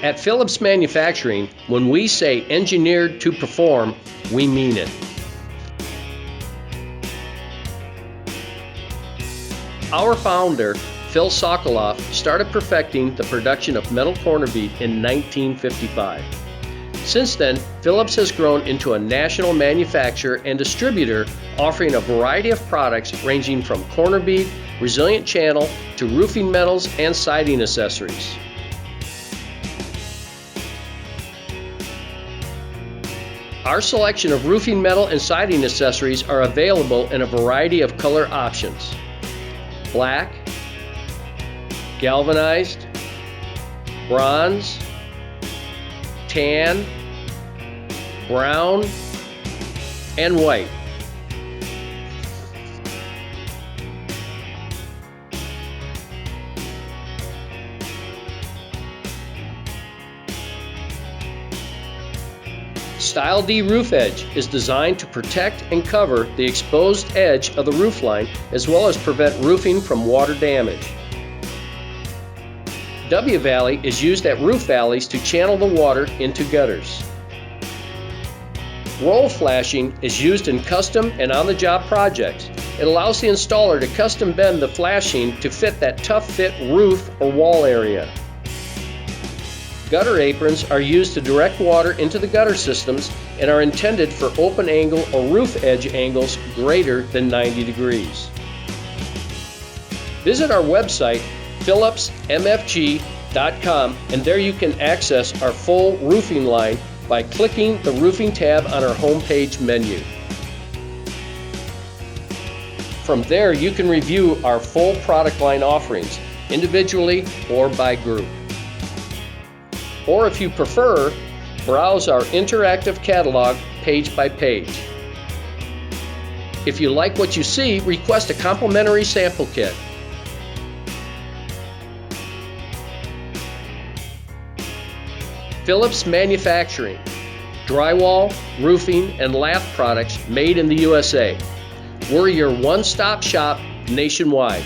At Phillips Manufacturing, when we say engineered to perform, we mean it. Our founder, Phil Sokoloff, started perfecting the production of metal corner bead in 1955. Since then, Phillips has grown into a national manufacturer and distributor, offering a variety of products ranging from corner bead, resilient channel, to roofing metals and siding accessories. Our selection of roofing metal and siding accessories are available in a variety of color options: black, galvanized, bronze, tan, brown, and white. Style D Roof Edge is designed to protect and cover the exposed edge of the roof line, as well as prevent roofing from water damage. W Valley is used at roof valleys to channel the water into gutters. Roll flashing is used in custom and on-the-job projects. It allows the installer to custom bend the flashing to fit that tough fit roof or wall area. Gutter aprons are used to direct water into the gutter systems and are intended for open angle or roof edge angles greater than 90 degrees. Visit our website, phillipsmfg.com, and there you can access our full roofing line by clicking the roofing tab on our homepage menu. From there, you can review our full product line offerings, individually or by group. Or if you prefer, browse our interactive catalog page by page. If you like what you see, request a complimentary sample kit. Phillips Manufacturing, drywall, roofing, and lath products made in the USA. We're your one-stop shop nationwide.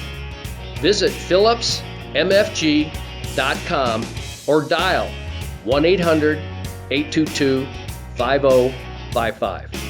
Visit phillipsmfg.com or dial 1-800-822-5055.